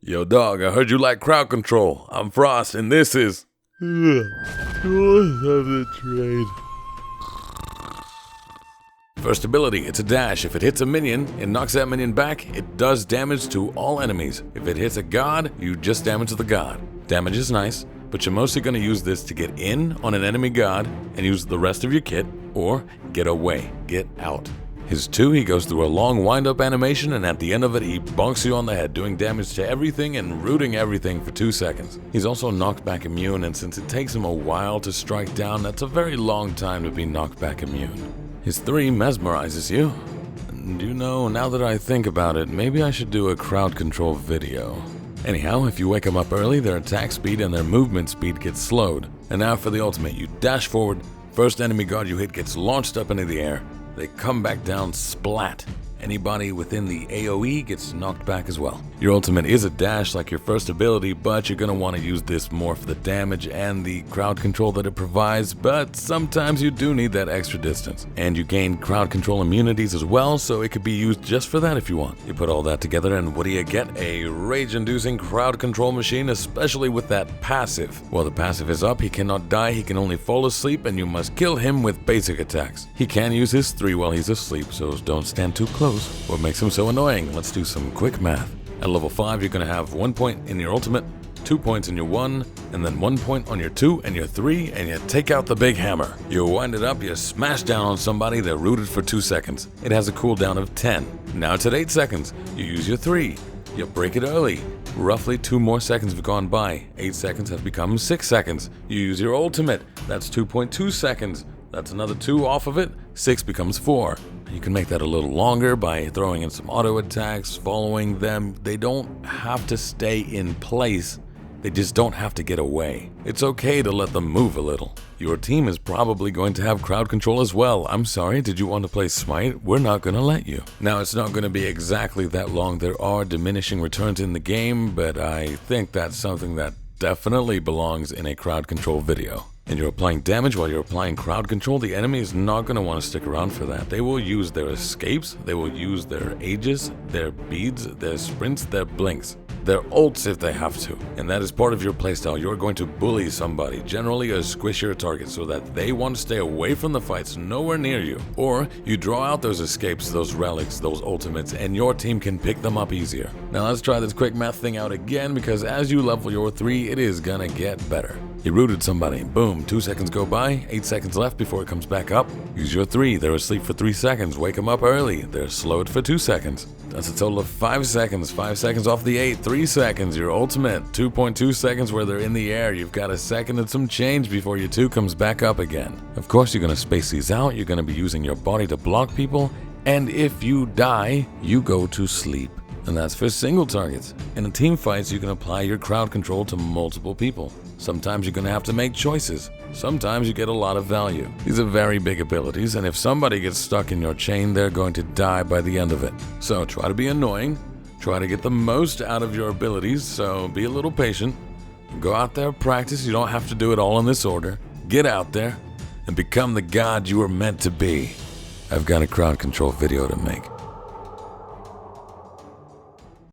Yo dog, I heard you like crowd control. I'm Frost and this is... First ability, it's a dash. If it hits a minion, it knocks that minion back. It does damage to all enemies. If it hits a god, you just damage the god. Damage is nice, but you're mostly going to use this to get in on an enemy god and use the rest of your kit, or get away, get out. His 2, he goes through a long wind-up animation, and at the end of it, he bonks you on the head, doing damage to everything and rooting everything for 2 seconds. He's also knocked back immune, and since it takes him a while to strike down, that's a very long time to be knocked back immune. His 3 mesmerizes you. And you know, now that I think about it, maybe I should do a crowd control video. Anyhow, if you wake them up early, their attack speed and their movement speed gets slowed. And now for the ultimate, you dash forward, first enemy guard you hit gets launched up into the air. They come back down splat. Anybody within the AoE gets knocked back as well. Your ultimate is a dash like your first ability, but you're going to want to use this more for the damage and the crowd control that it provides, but sometimes you do need that extra distance. And you gain crowd control immunities as well, so it could be used just for that if you want. You put all that together and what do you get? A rage-inducing crowd control machine, especially with that passive. While the passive is up, he cannot die, he can only fall asleep, and you must kill him with basic attacks. He can use his 3 while he's asleep, so don't stand too close. What makes him so annoying? Let's do some quick math. At level 5, you're going to have 1 point in your ultimate, 2 points in your 1, and then 1 point on your 2 and your 3, and you take out the big hammer. You wind it up, you smash down on somebody, they're rooted for 2 seconds. It has a cooldown of 10. Now it's at 8 seconds. You use your 3. You break it early. Roughly 2 more seconds have gone by. 8 seconds have become 6 seconds. You use your ultimate. That's 2.2 seconds. That's another 2 off of it. 6 becomes 4. You can make that a little longer by throwing in some auto attacks, following them. They don't have to stay in place. They just don't have to get away. It's okay to let them move a little. Your team is probably going to have crowd control as well. I'm sorry, did you want to play Smite? We're not going to let you. Now, it's not going to be exactly that long. There are diminishing returns in the game, but I think that's something that definitely belongs in a crowd control video. And you're applying damage while you're applying crowd control, the enemy is not going to want to stick around for that. They will use their escapes, they will use their ages, their beads, their sprints, their blinks, their ults if they have to. And that is part of your playstyle. You're going to bully somebody, generally a squishier target, so that they want to stay away from the fights, nowhere near you. Or you draw out those escapes, those relics, those ultimates, and your team can pick them up easier. Now let's try this quick math thing out again, because as you level your 3, it is gonna get better. You rooted somebody, boom, 2 seconds go by, 8 seconds left before it comes back up. Use your 3, they're asleep for 3 seconds, wake them up early, they're slowed for 2 seconds. That's a total of 5 seconds, 5 seconds off the 8, 3 seconds, your ultimate, 2.2 seconds where they're in the air, you've got a second and some change before your 2 comes back up again. Of course you're going to space these out, you're going to be using your body to block people, and if you die, you go to sleep. And that's for single targets. In a team fights, you can apply your crowd control to multiple people. Sometimes you're going to have to make choices. Sometimes you get a lot of value. These are very big abilities, and if somebody gets stuck in your chain, they're going to die by the end of it. So try to be annoying. Try to get the most out of your abilities, so be a little patient. Go out there, practice. You don't have to do it all in this order. Get out there and become the god you were meant to be. I've got a crowd control video to make.